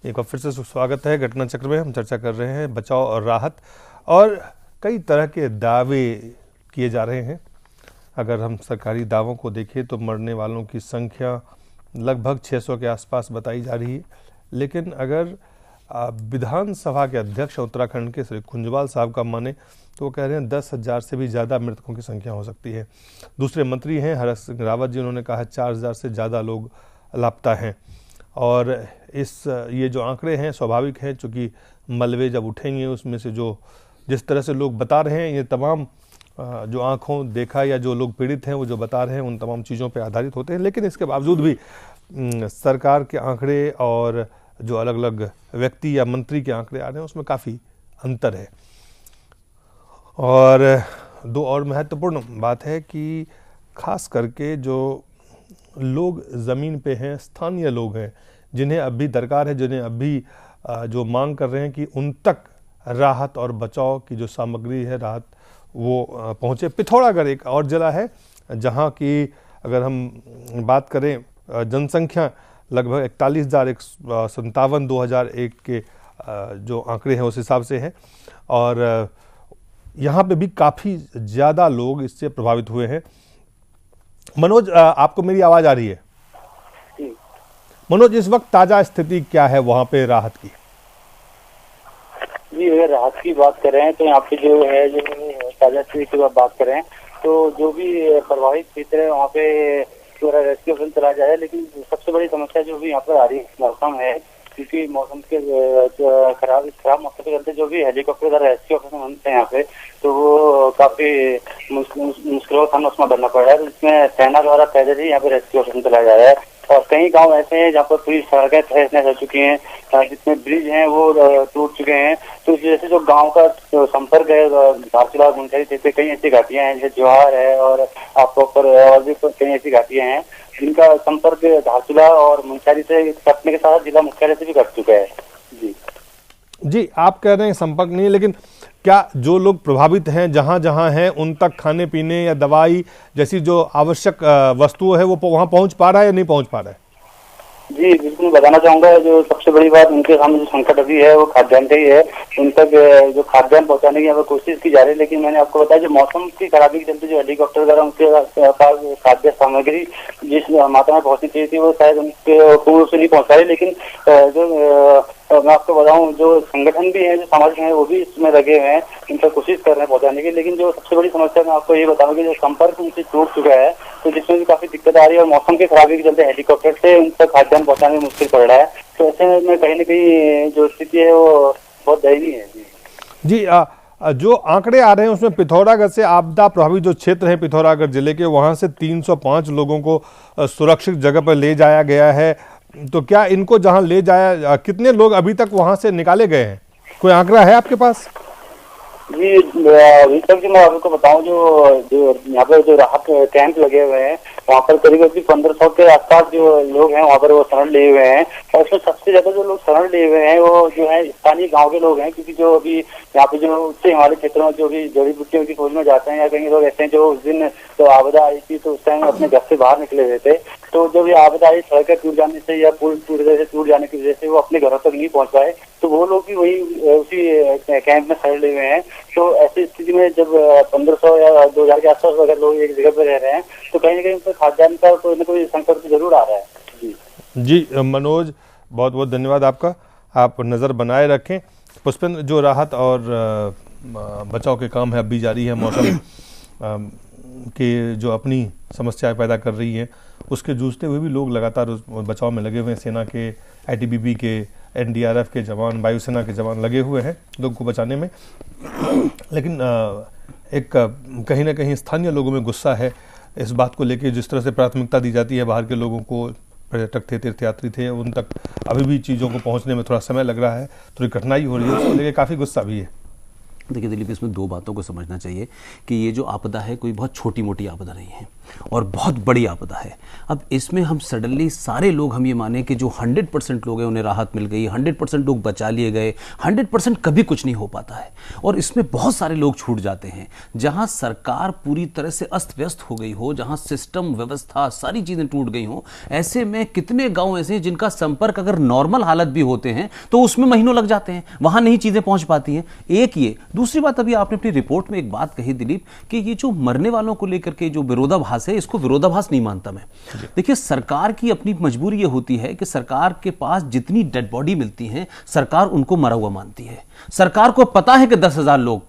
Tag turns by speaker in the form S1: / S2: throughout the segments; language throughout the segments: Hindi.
S1: एक बार फिर से स्वागत है। घटना चक्र में हम चर्चा कर रहे हैं बचाव और राहत, और कई तरह के दावे किए जा रहे हैं। अगर हम सरकारी दावों को देखें तो मरने वालों की संख्या लगभग 600 के आसपास बताई जा रही है, लेकिन अगर विधानसभा के अध्यक्ष उत्तराखंड के श्री कुंजवाल साहब का माने तो वो कह रहे हैं 10,000 से भी ज़्यादा मृतकों की संख्या हो सकती है। दूसरे मंत्री हैं हरक सिंह रावत जी, उन्होंने कहा 4,000 से ज़्यादा लोग लापता हैं। और ये जो आंकड़े हैं स्वाभाविक हैं, चूँकि मलबे जब उठेंगे उसमें से जिस तरह से लोग बता रहे हैं, ये तमाम जो आंखों देखा या जो लोग पीड़ित हैं वो जो बता रहे हैं उन तमाम चीज़ों पे आधारित होते हैं। लेकिन इसके बावजूद भी सरकार के आंकड़े और जो अलग अलग व्यक्ति या मंत्री के आंकड़े आ रहे हैं उसमें काफ़ी अंतर है। और दो और महत्वपूर्ण बात है कि खास करके जो लोग ज़मीन पे हैं, स्थानीय लोग हैं, जिन्हें अभी दरकार है, जिन्हें अभी जो मांग कर रहे हैं कि उन तक राहत और बचाव की जो सामग्री है, राहत वो पहुँचे। पिथौरागढ़ एक और जिला है जहाँ की अगर हम बात करें जनसंख्या लगभग 41,157 2001 के जो आंकड़े हैं उस हिसाब से है, और यहाँ पे भी काफ़ी ज़्यादा लोग इससे प्रभावित हुए हैं। मनोज, आपको मेरी आवाज़ आ रही है? मनोज, इस वक्त ताज़ा स्थिति क्या है वहाँ पे राहत की?
S2: जी, अगर राहत की बात करें तो यहाँ पे जो है जो ताज़ा स्थिति की बात करें तो जो भी प्रभावित क्षेत्र है वहाँ पे पूरा रेस्क्यू ऑपरेशन चला जाए। लेकिन सबसे बड़ी समस्या जो भी यहाँ पर आ रही है मौसम है, क्योंकि मौसम के खराब मौसम के चलते जो भी हेलीकॉप्टर द्वारा रेस्क्यू ऑपरेशन होते हैं यहाँ पे, तो वो काफी मुश्किलों का सामना उसमें बनना पड़ रहा है। तो इसमें सेना द्वारा पैदल ही यहाँ पे रेस्क्यू ऑपरेशन चलाया जा रहा है। और कई गांव ऐसे हैं जहाँ पर पूरी सड़कें तहस नहस हो चुकी हैं, जितने ब्रिज हैं वो टूट चुके हैं। तो इस वजह से जो गांव का जो संपर्क है धारचूला मुंशारी जैसे कई ऐसी घाटियां हैं, जैसे ज्वार है और आपको और भी कई ऐसी घाटियां हैं जिनका संपर्क धारचूला और मुंशारी से कटने के साथ जिला मुख्यालय से भी कट चुका है।
S1: जी, आप कह रहे हैं संपर्क नहीं, लेकिन क्या जो लोग प्रभावित हैं जहां जहां हैं उन तक खाने पीने या दवाई जैसी जो आवश्यक वस्तुएं है वो वहां पहुंच पा रहा है या नहीं पहुंच पा रहा है?
S2: जी बिल्कुल, बताना चाहूंगा जो सबसे बड़ी बात उनके सामने जो संकट अभी है वो खाद्यान्न का ही है। उन तक जो खाद्यान्न पहुंचाने की यहाँ पर कोशिश की जा रही है, लेकिन मैंने आपको बताया जो मौसम की खराबी के चलते जो हेलीकॉप्टर द्वारा उनके पास खाद्य सामग्री जिस मात्रा में पहुंचनी चाहिए थी वो शायद उनके पूर्ण रूप से नहीं पहुंच पाई। लेकिन जो मैं आपको बताऊं जो संगठन भी है, जो सामाजिक है, वो भी इसमें लगे हुए हैं, इन पर कोशिश कर रहे हैं पहुंचाने की। लेकिन जो सबसे बड़ी समस्या मैं आपको ये बताऊंगी जो संपर्क उनसे टूट चुका है, तो जिसमें भी काफी दिक्कत आ रही है और मौसम की खराबी के चलते हेलीकॉप्टर से उन तक खाद्यान्न पहुंचाने में मुश्किल पड़ रहा है। तो ऐसे में कहीं न कहीं जो स्थिति है वो बहुत दयनीय है।
S1: जी, जो आंकड़े आ रहे हैं उसमें पिथौरागढ़ से आपदा प्रभावित जो क्षेत्र है पिथौरागढ़ जिले के, वहां से 305 लोगों को सुरक्षित जगह पर ले जाया गया है। तो क्या इनको जहां ले जाया, कितने लोग अभी तक वहां से निकाले गए हैं, कोई आंकड़ा है आपके पास?
S2: जी अभी तक मैं आपको बताऊं जो यहाँ पर जो राहत कैंप लगे हुए हैं वहाँ पर करीब 1500 के आसपास जो लोग हैं वहाँ पर वो शरण लिए हुए हैं। और उसमें सबसे ज्यादा जो लोग शरण लिए हुए हैं वो जो है स्थानीय गांव के लोग हैं, क्योंकि जो अभी यहाँ पे जो उच्च हिमालय क्षेत्रों में जो भी जड़ी बूटियों की खोज में जाते हैं या कई लोग ऐसे हैं जो उस दिन तो आपदा आई थी तो उस टाइम अपने घर से बाहर निकले हुए थे। तो जब ये आपदा आई सड़कें टूट जाने से या पुल टूट जाने की वजह से वो अपने घरों तक नहीं पहुंच पाए, तो वो लोग भी वही उसी कैंप में शरण लिए हुए हैं। तो ऐसी स्थिति में जब 1500 या 2000 के आसपास अगर लोग एक जगह पर रह रहे हैं तो कहीं ना कहीं उनका खाद्यान्न का कोई ना कोई संकट तो जरूर आ रहा है।
S1: जी मनोज, बहुत बहुत धन्यवाद आपका। आप नज़र बनाए रखें। पुष्पेंद्र, जो राहत और बचाव के काम है अभी जारी है, मौसम के जो अपनी समस्याएं पैदा कर रही हैं उसके जूझते हुए भी लोग लगातार उस बचाव में लगे हुए हैं। सेना के, ITBP के, NDRF के जवान, वायुसेना के जवान लगे हुए हैं लोगों को बचाने में। लेकिन एक कहीं ना कहीं स्थानीय लोगों में गुस्सा है इस बात को लेकर, जिस तरह से प्राथमिकता दी जाती है बाहर के लोगों को, पर्यटक थे, तीर्थयात्री थे, उन तक अभी भी चीज़ों को पहुंचने में थोड़ा समय लग रहा है, थोड़ी कठिनाई हो रही है, उसको लेकर काफ़ी गुस्सा भी है।
S3: देखिए दिलीप, इसमें दो बातों को समझना चाहिए कि ये जो आपदा है कोई बहुत छोटी मोटी आपदा नहीं है और बहुत बड़ी आपदा है। अब इसमें हम सडनली सारे लोग हम ये माने कि जो 100% लोग हैं उन्हें राहत मिल गई, 100% लोग बचा लिए गए, 100% कभी कुछ नहीं हो पाता है और इसमें बहुत सारे लोग छूट जाते हैं। जहां सरकार पूरी तरह से अस्त व्यस्त हो गई हो, जहां सिस्टम व्यवस्था सारी चीज़ें टूट गई हो, ऐसे में कितने गाँव ऐसे हैं जिनका संपर्क अगर नॉर्मल हालत भी होते हैं तो उसमें महीनों लग जाते हैं, वहां नहीं चीज़ें पहुंच पाती हैं। एक ये, दूसरी बात, अभी आपने अपनी रिपोर्ट में एक बात कही दिलीप कि ये जो मरने वालों को लेकर के जो विरोधाभास है, इसको विरोधाभास नहीं मानता मैं। देखिए, सरकार की अपनी मजबूरी ये होती है कि सरकार के पास जितनी डेड बॉडी मिलती है सरकार उनको मरा हुआ मानती है। सरकार को पता है कि 10,000 लोग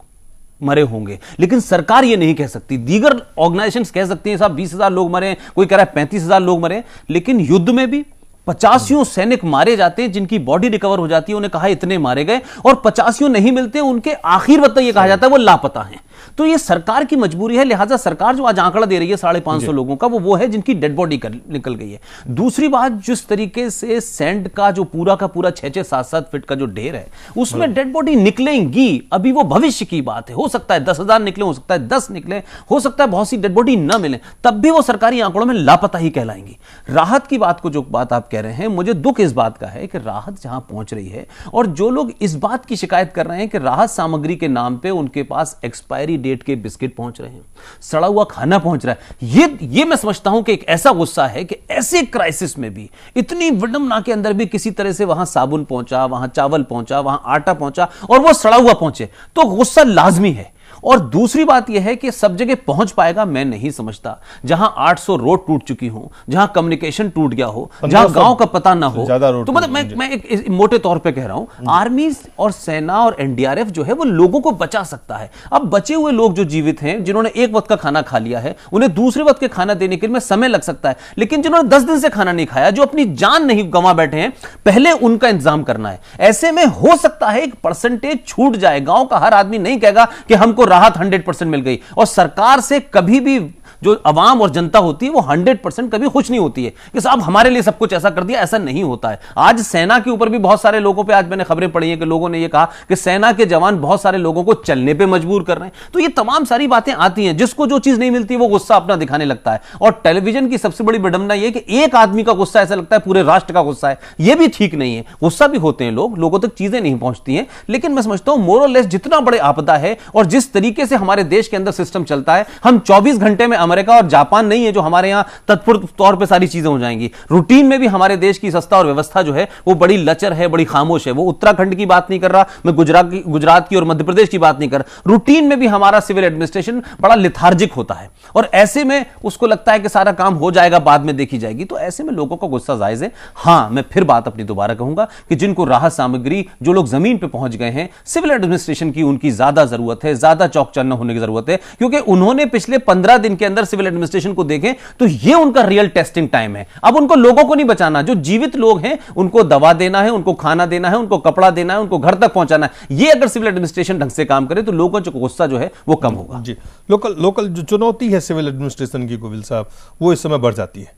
S3: मरे होंगे, लेकिन सरकार ये नहीं कह सकती। दीगर ऑर्गेनाइजेशंस कह सकती हैं साहब 20,000 लोग मरे, कोई कह रहा है 35,000 लोग मरे, लेकिन युद्ध में भी 85 सैनिक मारे जाते हैं जिनकी बॉडी रिकवर हो जाती है, उन्हें कहा इतने मारे गए, और 85 नहीं मिलते, उनके आखिर वक्त ये कहा जाता है वो लापता हैं। तो ये सरकार की मजबूरी है, लिहाजा सरकार जो आज आंकड़ा दे रही है 550 लोगों का, वो है जिनकी डेड बॉडी निकल गई है। दूसरी बात, जिस तरीके से सैंड का जो पूरा का पूरा 6-6, 7-7 फीट का जो ढेर है उसमें डेड बॉडी निकलेंगी, अभी वो भविष्य की बात है। हो सकता है 10,000 निकले, हो सकता है 10 निकले, हो सकता है बहुत सी डेड बॉडी न मिले, तब भी वो सरकारी आंकड़ों में लापता ही कहलाएंगी। राहत की बात को जो बात आप कह रहे हैं, मुझे दुख इस बात का है कि राहत जहां पहुंच रही है और जो लोग इस बात की शिकायत कर रहे हैं कि राहत सामग्री के नाम पे उनके पास एक्सपायरी डेट के बिस्किट पहुंच रहे हैं, सड़ा हुआ खाना पहुंच रहा है, ये मैं समझता हूं कि एक ऐसा गुस्सा है कि ऐसे क्राइसिस में भी, इतनी विडंबना के अंदर भी किसी तरह से वहां साबुन पहुंचा, वहां चावल पहुंचा, वहां आटा पहुंचा और वो सड़ा हुआ पहुंचे, तो गुस्सा लाजमी है। और दूसरी बात यह है कि सब जगह पहुंच पाएगा मैं नहीं समझता। जहां 800 रोड टूट चुकी हो, जहां कम्युनिकेशन टूट गया हो, जहां गांव का पता ना हो, तो मतलब मैं एक मोटे तौर पे कह रहा हूं, आर्मी और सेना और एनडीआरएफ जो है वो लोगों को बचा सकता है। अब बचे हुए लोग जो जीवित हैं, जिन्होंने एक वक्त का खाना खा लिया है, उन्हें दूसरे वक्त के खाना देने के लिए समय लग सकता है, लेकिन जिन्होंने 10 दिन से खाना नहीं खाया, जो अपनी जान नहीं गंवा बैठे हैं, पहले उनका इंतजाम करना है। ऐसे में हो सकता है एक परसेंटेज छूट जाए। गांव का हर आदमी नहीं कहेगा कि हमको राहत 100% मिल गई, और सरकार से कभी भी जो अवाम और जनता होती है वो 100% कभी खुश नहीं होती है कि साहब हमारे लिए सब कुछ ऐसा कर दिया, ऐसा नहीं होता है। आज सेना के ऊपर भी बहुत सारे लोगों पे, आज मैंने खबरें पढ़ी हैं कि लोगों ने ये कहा कि सेना के जवान बहुत सारे लोगों को चलने पे मजबूर कर रहे हैं। तो ये तमाम सारी बातें आती हैं, जिसको जो चीज नहीं मिलती वो गुस्सा अपना दिखाने लगता है। और टेलीविजन की सबसे बड़ी विडंबना यह कि एक आदमी का गुस्सा ऐसा लगता है पूरे राष्ट्र का गुस्सा है। यह भी ठीक नहीं है। गुस्सा भी होते हैं लोग, लोगों तक चीजें नहीं पहुंचती हैं, लेकिन मैं समझता हूं मोर और लेस जितना बड़े आपदा है और जिस तरीके से हमारे देश के अंदर सिस्टम चलता है, हम 24 घंटे में अमेरिका और जापान नहीं है जो हमारे यहां तत्पूर्व तौर पे सारी चीजें हो जाएंगी। रूटीन में भी हमारे देश की सत्ता और व्यवस्था जो है वो बड़ी लचर है, बड़ी खामोश है। वो उत्तराखंड की बात नहीं कर रहा मैं, गुजरात की और मध्य प्रदेश की बात नहीं कर रहा। रूटीन में भी हमारा सिविल एडमिनिस्ट्रेशन बड़ा लिथार्जिक होता है और ऐसे में उसको लगता है कि सारा काम हो जाएगा, बाद में देखी जाएगी। तो ऐसे में लोगों का गुस्सा जायज है। हां, मैं फिर बात अपनी दोबारा कहूंगा कि जिनको राहत सामग्री, जो लोग जमीन पर पहुंच गए हैं, सिविल एडमिनिस्ट्रेशन की उनकी ज्यादा जरूरत है, ज्यादा चौकचन्ना होने की जरूरत है, क्योंकि उन्होंने पिछले 15 दिन के अंदर सिविल एडमिनिस्ट्रेशन को देखें तो ये उनका रियल टेस्टिंग टाइम है। अब उनको लोगों को नहीं बचाना, जो जीवित लोग हैं उनको दवा देना है, उनको खाना देना है, उनको कपड़ा देना है, उनको घर तक पहुंचाना है। ये अगर सिविल एडमिनिस्ट्रेशन ढंग से काम करे तो लोगों का गुस्सा जो है वो कम होगा।
S1: जी, लोकल जो चुनौती है सिविल एडमिनिस्ट्रेशन की गोविल साहब, वो इस समय बढ़ जाती है।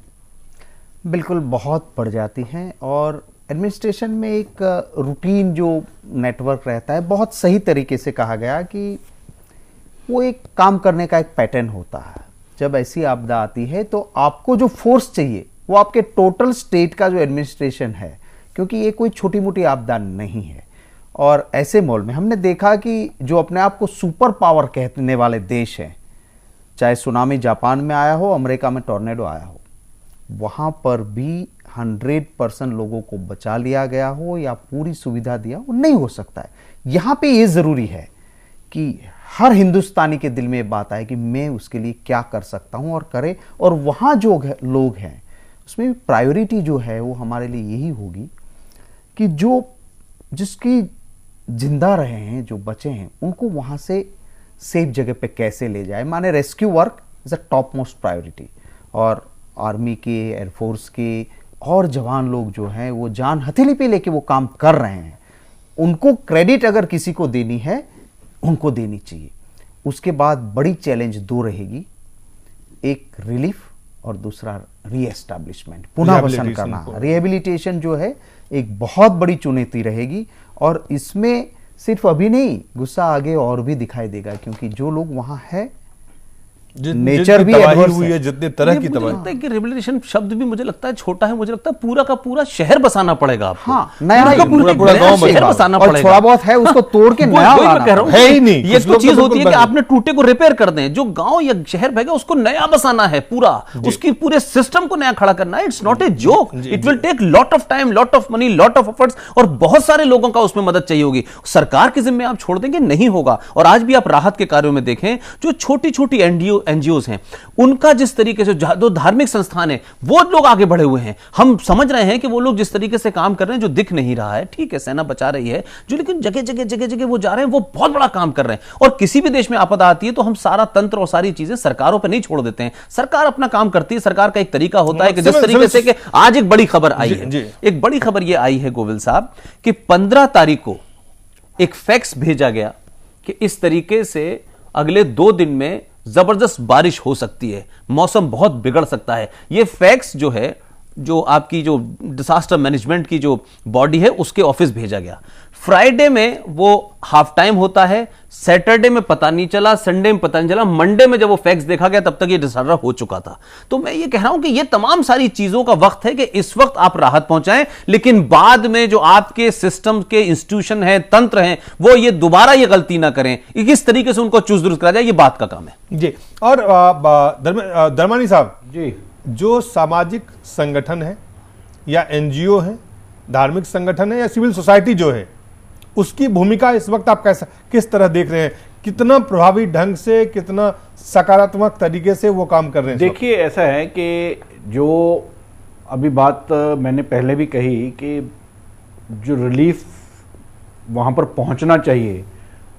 S4: बिल्कुल, बहुत बढ़ जाती है। और एडमिनिस्ट्रेशन में एक रूटीन जो नेटवर्क रहता है, बहुत सही तरीके से कहा गया कि वो एक काम करने का एक पैटर्न होता है। जब ऐसी आपदा आती है तो आपको जो फोर्स चाहिए वो आपके टोटल स्टेट का जो एडमिनिस्ट्रेशन है, क्योंकि ये कोई छोटी मोटी आपदा नहीं है। और ऐसे माहौल में हमने देखा कि जो अपने आप को सुपर पावर कहने वाले देश हैं, चाहे सुनामी जापान में आया हो, अमेरिका में टॉर्नेडो आया हो, वहाँ पर भी 100% लोगों को बचा लिया गया हो या पूरी सुविधा दिया हो, नहीं हो सकता है। यहाँ पे ये ज़रूरी है कि हर हिंदुस्तानी के दिल में ये बात आए कि मैं उसके लिए क्या कर सकता हूँ और करे। और वहाँ जो लोग हैं उसमें प्रायोरिटी जो है वो हमारे लिए यही होगी कि जो जिसकी जिंदा रहे हैं, जो बचे हैं, उनको वहाँ से सेफ जगह पे कैसे ले जाए। माने rescue work is a top most priority. और आर्मी के, एयरफोर्स के और जवान लोग जो हैं वो जान हथेली पे लेके वो काम कर रहे हैं। उनको क्रेडिट अगर किसी को देनी है, उनको देनी चाहिए। उसके बाद बड़ी चैलेंज दो रहेगी, एक रिलीफ और दूसरा रीएस्टैब्लिशमेंट, पुनः वसन करना। रिहेबिलिटेशन जो है एक बहुत बड़ी चुनौती रहेगी और इसमें सिर्फ अभी नहीं, गुस्सा आगे और भी दिखाई देगा, क्योंकि जो लोग वहां है नेचर भी
S1: तबाही हुई है, जितने तरह की
S3: मुझे
S1: तबाही।
S3: लगता है कि रिवोल्यूशन शब्द भी मुझे लगता है छोटा है, मुझे लगता है पूरा का पूरा शहर बसाना पड़ेगा आपको।
S4: हाँ, नया
S1: पूरा गांव
S3: शहर बसाना
S4: और
S3: पड़ेगा।
S4: थोड़ा बहुत है उसको तोड़ के नया
S3: वही मैं
S4: लाना
S3: कह रहा हूं,
S1: है ही नहीं।
S3: ये
S1: कुछ
S3: तो
S1: लोग
S3: चीज
S1: तो
S3: होती है
S1: बिल्कुल
S3: कि आपने टूटे को रिपेयर कर दें, जो गांव या शहर भगा उसको नया बसाना है, पूरा उसकी पूरे सिस्टम को नया खड़ा करना है। It's not a joke, it will take lot of time, lot of money, lot of efforts, और बहुत सारे लोगों का उसमें मदद चाहिए होगी। सरकार के जिम्मे आप छोड़ देंगे नहीं होगा। और आज भी आप राहत के कार्यों में देखें, जो छोटी छोटी एनजीओ हैं, उनका जिस तरीके से, जो धार्मिक संस्थान है, वो लोग आगे बढ़े हुए हैं। हम समझ रहे हैं कि वो लोग जिस तरीके से काम कर रहे हैं, जो दिख नहीं रहा है, ठीक है सेना बचा रही है, जो लेकिन जगह जगह जगह जगह वो जा रहे हैं, वो बहुत बड़ा काम कर रहे हैं। और किसी भी देश में आपदा आती है तो हम सारा तंत्र और सारी चीजें सरकारों पर नहीं छोड़ देते हैं। सरकार अपना काम करती है। सरकार का एक तरीका होता है कि जिस तरीके से कि आज एक बड़ी खबर आई है, एक बड़ी खबर यह आई है गोविल साहब कि 15 तारीख को एक फैक्स भेजा गया कि इस तरीके से अगले 2 दिन में जबरदस्त बारिश हो सकती है, मौसम बहुत बिगड़ सकता है। यह फैक्स जो है, जो आपकी जो डिजास्टर मैनेजमेंट की जो बॉडी है, उसके ऑफिस भेजा गया। फ्राइडे में वो हाफ टाइम होता है, सैटरडे में पता नहीं चला, संडे में पता नहीं चला, मंडे में जब वो फैक्स देखा गया तब तक ये डिजास्टर हो चुका था। तो मैं ये कह रहा हूं कि ये तमाम सारी चीजों का वक्त है कि इस वक्त आप राहत पहुंचाएं, लेकिन बाद में जो आपके सिस्टम के इंस्टीट्यूशन है, तंत्र हैं, वो ये दोबारा ये गलती ना करें, किस तरीके से उनको चुस्त दुरुस्त करा जाए, ये बात का काम है
S1: जी। और दरमानी साहब
S5: जी,
S1: जो सामाजिक संगठन है या एनजीओ है, धार्मिक संगठन है या सिविल सोसाइटी जो है, उसकी भूमिका इस वक्त आप किस तरह देख रहे हैं? कितना प्रभावी ढंग से, कितना सकारात्मक तरीके से वो काम कर रहे हैं?
S5: देखिए ऐसा है कि जो अभी बात मैंने पहले भी कही कि जो रिलीफ वहाँ पर पहुँचना चाहिए,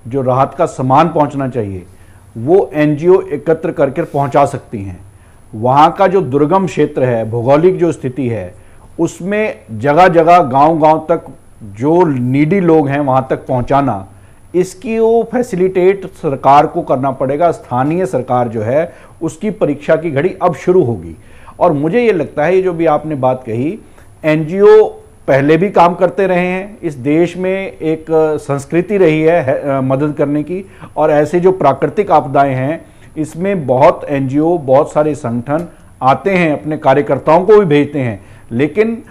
S5: जो राहत का सामान पहुँचना चाहिए, वो एनजीओ एकत्र करके पहुँचा सकती हैं। वहाँ का जो दुर्गम क्षेत्र है, भौगोलिक जो स्थिति है, उसमें जगह जगह गांव-गांव तक जो नीडी लोग हैं वहाँ तक पहुँचाना, इसकी वो फैसिलिटेट सरकार को करना पड़ेगा। स्थानीय सरकार जो है उसकी परीक्षा की घड़ी अब शुरू होगी। और मुझे ये लगता है, ये जो भी आपने बात कही, एनजीओ पहले भी काम करते रहे हैं। इस देश में एक संस्कृति रही है मदद करने की, और ऐसे जो प्राकृतिक आपदाएं हैं इसमें बहुत एनजीओ, बहुत सारे संगठन आते हैं, अपने कार्यकर्ताओं को भी भेजते हैं। लेकिन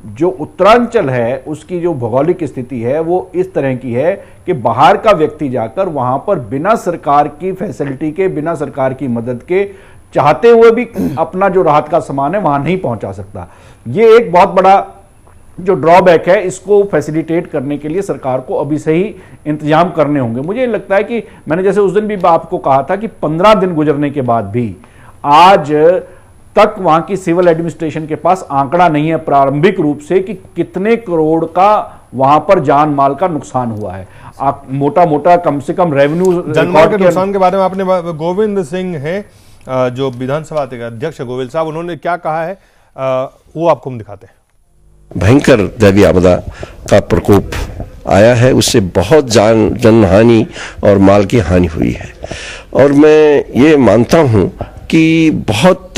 S5: जो उत्तरांचल है उसकी जो भौगोलिक स्थिति है वो इस तरह की है कि बाहर का व्यक्ति जाकर वहां पर बिना सरकार की फैसिलिटी के, बिना सरकार की मदद के, चाहते हुए भी अपना जो राहत का सामान है वहां नहीं पहुंचा सकता। ये एक बहुत बड़ा जो ड्रॉबैक है, इसको फैसिलिटेट करने के लिए सरकार को अभी से ही इंतजाम करने होंगे। मुझे लगता है कि मैंने जैसे उस दिन भी आपको कहा था कि 15 दिन गुजरने के बाद भी आज तक वहां की सिविल एडमिनिस्ट्रेशन के पास आंकड़ा नहीं है प्रारंभिक रूप से कि कितने करोड़ का वहां पर जान माल का नुकसान हुआ है। आप मोटा मोटा कम से कम रेवेन्यू
S1: जानमाल के नुकसान के बारे में आपने, गोविंद सिंह है जो विधानसभा अध्यक्ष गोविल साहब, उन्होंने क्या कहा है वो आपको हम दिखाते हैं।
S6: भयंकर दैवीय आपदा का प्रकोप आया है, उससे बहुत जन हानि और माल की हानि हुई है। और मैं ये मानता हूं कि बहुत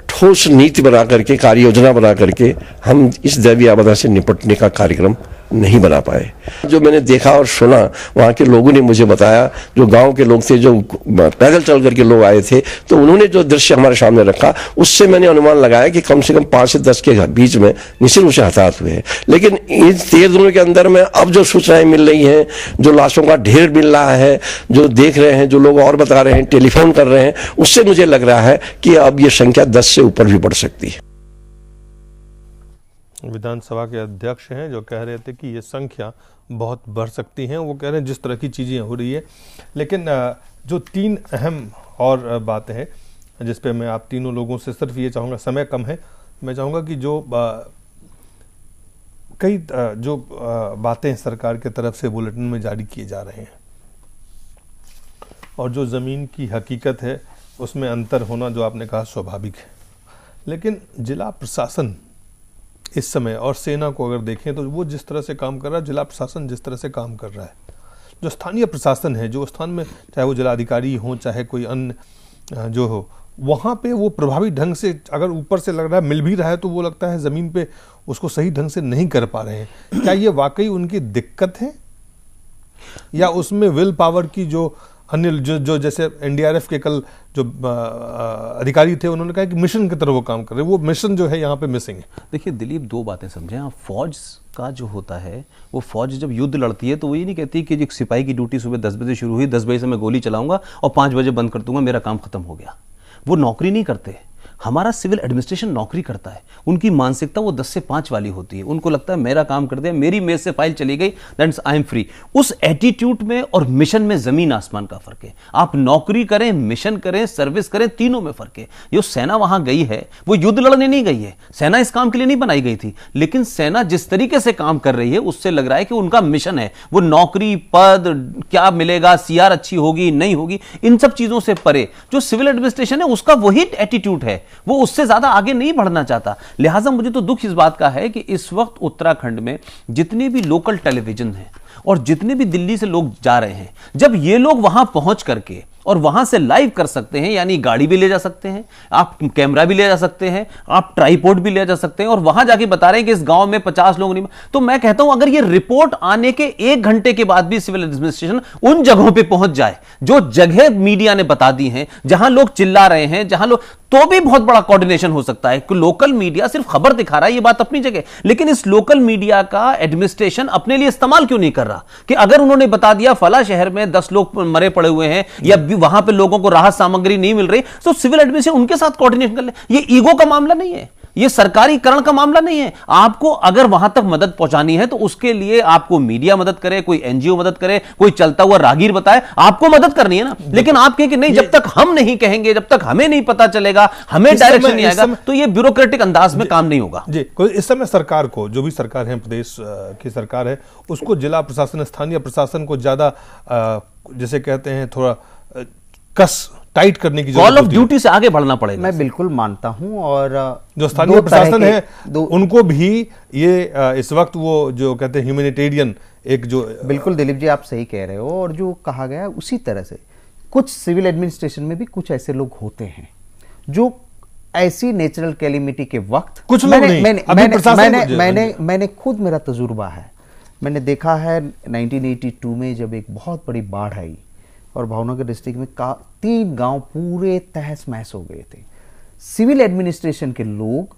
S6: ठोस नीति बना करके, कार्य योजना बना करके हम इस दैवीय आपदा से निपटने का कार्यक्रम नहीं बना पाए। जो मैंने देखा और सुना, वहाँ के लोगों ने मुझे बताया, जो गांव के लोग थे, जो पैदल चल करके लोग आए थे, तो उन्होंने जो दृश्य हमारे सामने रखा, उससे मैंने अनुमान लगाया कि कम से कम 5 से 10 के बीच में निश्चित रूप से हताहत हुए हैं। लेकिन इन 13 दिनों के अंदर में अब जो सूचनाएं मिल रही हैं, जो लाशों का ढेर मिल रहा है, जो देख रहे हैं, जो लोग और बता रहे हैं, टेलीफोन कर रहे हैं, उससे मुझे लग रहा है कि अब ये संख्या 10 से ऊपर भी बढ़ सकती है।
S1: विधानसभा के अध्यक्ष हैं जो कह रहे थे कि ये संख्या बहुत बढ़ सकती है। वो कह रहे हैं जिस तरह की चीज़ें हो रही है। लेकिन जो 3 अहम और बातें हैं जिस पे मैं आप तीनों लोगों से सिर्फ ये चाहूँगा, समय कम है, मैं चाहूँगा कि जो कई जो बातें सरकार के तरफ से बुलेटिन में जारी किए जा रहे हैं और जो ज़मीन की हकीकत है उसमें अंतर होना, जो आपने कहा, स्वाभाविक है। लेकिन जिला प्रशासन इस समय और सेना को अगर देखें तो वो जिस तरह से काम कर रहा है, जिला प्रशासन जिस तरह से काम कर रहा है, जो स्थानीय प्रशासन है, जो स्थान में, चाहे वो जिलाधिकारी हो, चाहे कोई अन्य जो हो, वहाँ पे वो प्रभावी ढंग से, अगर ऊपर से लग रहा है मिल भी रहा है, तो वो लगता है ज़मीन पे उसको सही ढंग से नहीं कर पा रहे हैं। क्या ये वाकई उनकी दिक्कत है, या उसमें विल पावर की जो अन्य जो जैसे एनडीआरएफ के कल जो अधिकारी थे, उन्होंने कहा कि मिशन की तरह वो काम कर रहे हैं, वो मिशन जो है यहाँ पे मिसिंग है।
S3: देखिए दिलीप, दो बातें समझें आप। फौज का जो होता है, वो फौज जब युद्ध लड़ती है तो वो ये नहीं कहती कि एक सिपाही की ड्यूटी सुबह 10 बजे शुरू हुई, 10 बजे से मैं गोली चलाऊंगा और 5 बजे बंद कर दूंगा, मेरा काम खत्म हो गया। वो नौकरी नहीं करते। हमारा सिविल एडमिनिस्ट्रेशन नौकरी करता है। उनकी मानसिकता वो 10 से 5 वाली होती है। उनको लगता है मेरा काम कर दिया, मेरी मेज से फाइल चली गई, दैट्स आई एम फ्री। उस एटीट्यूड में और मिशन में जमीन आसमान का फर्क है। आप नौकरी करें, मिशन करें, सर्विस करें, तीनों में फर्क है। जो सेना वहां गई है वो युद्ध लड़ने नहीं गई है। सेना इस काम के लिए नहीं बनाई गई थी, लेकिन सेना जिस तरीके से काम कर रही है उससे लग रहा है कि उनका मिशन है। वो नौकरी, पद, क्या मिलेगा, सीआर अच्छी होगी नहीं होगी, इन सब चीजों से परे जो सिविल एडमिनिस्ट्रेशन है उसका वही एटीट्यूड है, वो उससे ज्यादा आगे नहीं बढ़ना चाहता। लिहाजा मुझे तो दुख इस बात का है कि इस वक्त उत्तराखंड में जितने भी लोकल टेलीविजन हैं और जितने भी दिल्ली से लोग जा रहे हैं, जब ये लोग वहां पहुंच करके और वहां से लाइव कर सकते हैं, यानी गाड़ी भी ले जा सकते हैं, आप कैमरा भी ले जा सकते हैं, आप ट्राइपॉड भी ले जा सकते हैं, और वहां जाके बता रहे हैं कि इस गांव में 50 लोग नहीं, तो मैं कहता हूं अगर ये रिपोर्ट आने के 1 घंटे के बाद भी सिविल एडमिनिस्ट्रेशन उन जगहों पे पहुंच जाए जो जगह मीडिया ने बता दी हैं, जहां लोग चिल्ला रहे हैं, जहां लोग, तो भी बहुत बड़ा कोऑर्डिनेशन हो सकता है। कि लोकल मीडिया सिर्फ खबर दिखा रहा है, ये बात अपनी जगह, लेकिन इस लोकल मीडिया का एडमिनिस्ट्रेशन अपने लिए इस्तेमाल क्यों नहीं कर रहा? कि अगर उन्होंने बता दिया फला शहर में 10 लोग मरे पड़े हुए हैं या वहां पे लोगों को राहत सामग्री नहीं मिल रही, तो सिविल एडमिनिस्ट्रेशन उनके साथ कोऑर्डिनेशन कर ले। ये ईगो का मामला नहीं है, ये सरकारीकरण का मामला नहीं है। आपको अगर वहां तक मदद पहुंचानी है तो उसके लिए आपको मीडिया मदद करे, कोई एनजीओ मदद करे, कोई चलता हुआ राहगीर बताए, आपको मदद करनी है ना। लेकिन आप कहें कि नहीं, जब तक हम नहीं कहेंगे, जब तक हमें नहीं पता चलेगा, हमें डायरेक्शन नहीं आएगा, तो ये ब्यूरोक्रेटिक अंदाज में काम नहीं होगा।
S1: जी, इस समय सरकार को, जो भी सरकार है, प्रदेश की सरकार है, उसको जिला प्रशासन, स्थानीय प्रशासन को ज्यादा जैसे कहते हैं थोड़ा कस टाइट करने की जरूरत
S3: कॉल ऑफ ड्यूटी से आगे बढ़ना पड़ेगा।
S4: मैं बिल्कुल मानता हूं, और
S1: जो स्थानीय प्रशासन है उनको भी ये इस वक्त वो जो कहते हैं ह्यूमैनिटेरियन एक जो,
S4: बिल्कुल दिलीप जी आप सही कह रहे हो, और जो कहा गया उसी तरह से कुछ सिविल एडमिनिस्ट्रेशन में भी कुछ ऐसे लोग होते हैं जो ऐसी नेचुरल कैलिमिटी के वक्त,
S1: कुछ लोग नहीं,
S4: मैंने खुद, मेरा तजुर्बा है, मैंने देखा है 1982 में जब एक बहुत बड़ी बाढ़ आई और भावनगर डिस्ट्रिक्ट में 3 गांव पूरे तहस महस हो गए थे। सिविल एडमिनिस्ट्रेशन के लोग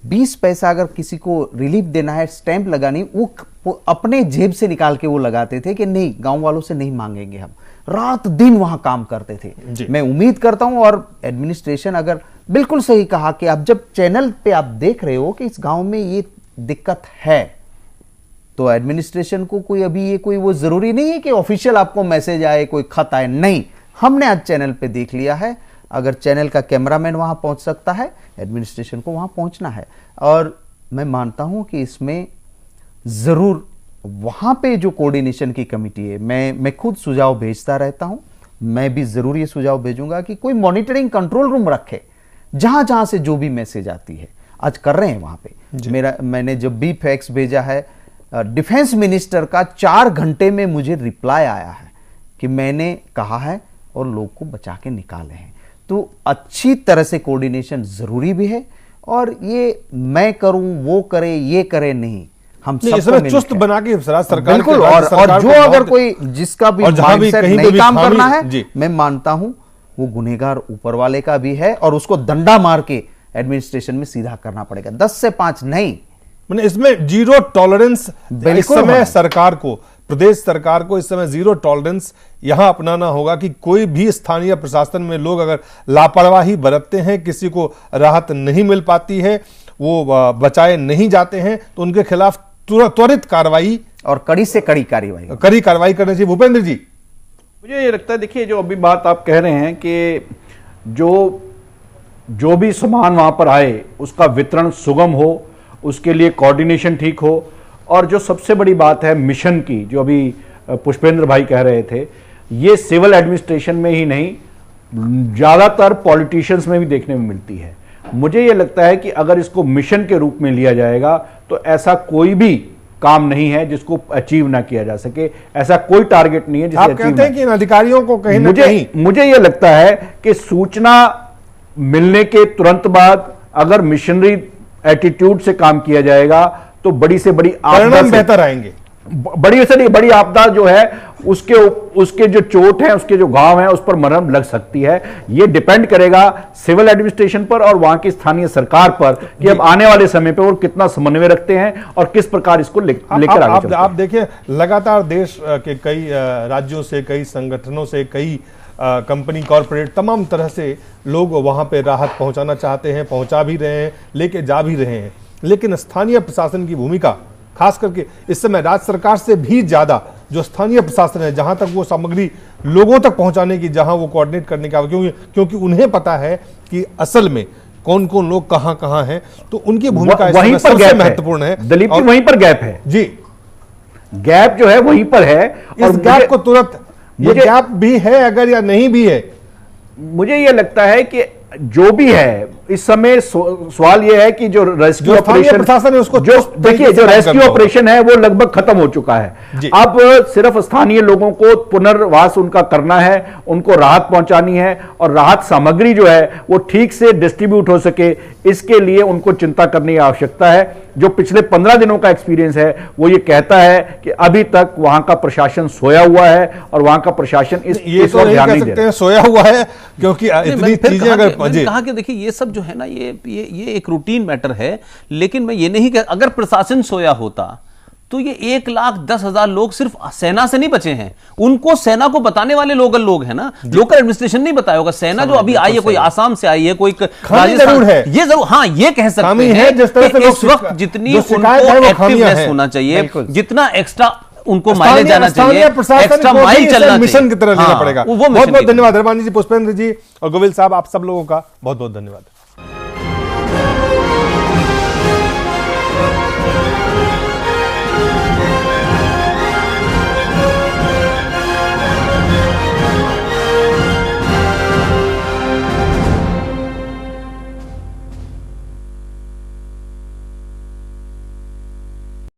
S4: 20 पैसा अगर किसी को रिलीफ देना है, स्टैंप लगानी, वो अपने जेब से निकाल के वो लगाते थे कि नहीं, गांव वालों से नहीं मांगेंगे हम। रात दिन वहां काम करते थे। मैं उम्मीद करता हूं, और एडमिनिस्ट्रेशन अगर बिल्कुल सही कहा कि आप जब चैनल पे आप देख रहे हो कि इस गांव में ये दिक्कत है, तो एडमिनिस्ट्रेशन को कोई अभी ये कोई वो जरूरी नहीं है कि ऑफिशियल आपको मैसेज आए, कोई खत आए, नहीं, हमने आज चैनल पे देख लिया है। अगर चैनल का कैमरामैन वहां पहुंच सकता है, एडमिनिस्ट्रेशन को वहां पहुंचना है। और मैं मानता हूं कि इसमें जरूर वहां पे जो कोऑर्डिनेशन की कमेटी है, मैं खुद सुझाव भेजता रहता हूं, मैं भी जरूर ये सुझाव भेजूंगा कि कोई मॉनिटरिंग कंट्रोल रूम रखे, जहां जहां से जो भी मैसेज आती है, आज कर रहे हैं वहां पे। मैंने जब भी फैक्स भेजा है, डिफेंस मिनिस्टर का 4 घंटे में मुझे रिप्लाई आया है कि मैंने कहा है और लोग को बचा के निकाले हैं। तो अच्छी तरह से कोऑर्डिनेशन जरूरी भी है, और ये मैं करूं, वो करे, ये करे नहीं, हम सब
S1: चुस्त बना के सरकार
S4: बिल्कुल। और जो अगर कोई जिसका भी माइंडसेट नहीं काम करना है, मैं मानता हूं वो गुनहगार ऊपर वाले का भी है, और उसको डंडा मार के एडमिनिस्ट्रेशन में सीधा करना पड़ेगा। 10 से 5 नहीं,
S1: मैंने इसमें जीरो टॉलरेंस इस समय सरकार को, प्रदेश सरकार को इस समय जीरो टॉलरेंस यहां अपनाना होगा कि कोई भी स्थानीय प्रशासन में लोग अगर लापरवाही बरतते हैं, किसी को राहत नहीं मिल पाती है, वो बचाए नहीं जाते हैं, तो उनके खिलाफ त्वरित कार्रवाई
S4: और कड़ी से कड़ी
S1: कार्रवाई करनी चाहिए। भूपेंद्र जी,
S5: मुझे ये लगता है, देखिए जो अभी बात आप कह रहे हैं कि जो भी सामान वहां पर आए उसका वितरण सुगम हो, उसके लिए कोऑर्डिनेशन ठीक हो, और जो सबसे बड़ी बात है मिशन की, जो अभी पुष्पेंद्र भाई कह रहे थे, ये सिविल एडमिनिस्ट्रेशन में ही नहीं, ज्यादातर पॉलिटिशियंस में भी देखने में मिलती है। मुझे ये लगता है कि अगर इसको मिशन के रूप में लिया जाएगा तो ऐसा कोई भी काम नहीं है जिसको अचीव ना किया जा सके, ऐसा कोई टारगेट नहीं है जिसे
S1: आप कहते हैं कि इन अधिकारियों को कहीं ना कहीं,
S5: मुझे ये लगता है कि सूचना मिलने के तुरंत बाद अगर मिशनरी एटीट्यूड से काम किया जाएगा तो बड़ी से बड़ी
S1: परिणाम बेहतर आएंगे।
S5: बड़ी से बड़ी आपदा जो है उसके जो चोट है, उसके जो घाव है, उस पर मरहम लग सकती है। ये डिपेंड करेगा सिविल एडमिनिस्ट्रेशन पर और वहां की स्थानीय सरकार पर कि अब आने वाले समय पर वो कितना समन्वय रखते हैं और किस प्रकार इसको लेकर आगे चलते हैं।
S1: आप देखिए, लगातार देश के कई राज्यों से, कई संगठनों से, कई कंपनी, कॉरपोरेट, तमाम तरह से लोग वहां पे राहत पहुंचाना चाहते हैं, पहुंचा भी रहे हैं, लेके जा भी रहे हैं। लेकिन स्थानीय प्रशासन की भूमिका, खास करके इस समय राज्य सरकार से भी ज्यादा जो स्थानीय प्रशासन है, जहां तक वो सामग्री लोगों तक पहुंचाने की, जहां वो कोऑर्डिनेट करने का, क्योंकि उन्हें पता है कि असल में कौन कौन लोग कहां कहां हैं, तो उनकी भूमिका
S5: वहीं पर
S1: सबसे महत्वपूर्ण है।
S5: दिलीप जी, वहीं पर गैप है
S1: जी,
S5: गैप जो है वहीं पर है।
S1: इस गैप को तुरंत, ये गैप भी है अगर या नहीं भी है,
S5: मुझे ये लगता है कि जो भी है इस समय सवाल यह है कि जो रेस्क्यू ऑपरेशन
S1: प्रशासन है उसको,
S5: जो देखिए जो रेस्क्यू ऑपरेशन है वो लगभग खत्म हो चुका है। अब सिर्फ स्थानीय लोगों को पुनर्वास उनका करना है, उनको राहत पहुंचानी है और राहत सामग्री जो है वो ठीक से डिस्ट्रीब्यूट हो सके, इसके लिए उनको चिंता करने की आवश्यकता है। जो पिछले 15 दिनों का एक्सपीरियंस है वो ये कहता है कि अभी तक वहां का प्रशासन सोया हुआ है और वहां का प्रशासन इस
S1: वक्त ध्यान नहीं दे रहा है। सोया हुआ है क्योंकि इतनी चीजें अगर
S3: कहा कि देखिए ये सब जो है ना, ये एक रूटीन मैटर है। लेकिन मैं ये नहीं कह, अगर प्रशासन सोया होता तो ये 1,10,000 लोग सिर्फ सेना से नहीं बचे हैं, उनको सेना को बताने वाले लोग हैं ना, लोकल एडमिनिस्ट्रेशन नहीं बताया होगा। सेना जो अभी आई है, कोई आसाम से आई है, कोई
S1: जरूर है,
S3: ये जरूर, हाँ ये कह सकते हैं
S1: जिस तरह से
S3: इस वक्त जितनी उनको एक्टिवनेस होना चाहिए, जितना एक्स्ट्रा उनको माइलेज जाना चाहिए, एक्स्ट्रा माइल चलना
S1: मिशन की तरह लेना पड़ेगा। बहुत बहुत धन्यवाद रवानी जी, पुष्पेंद्र जी और गोविल साहब, आप सब लोगों का बहुत बहुत धन्यवाद।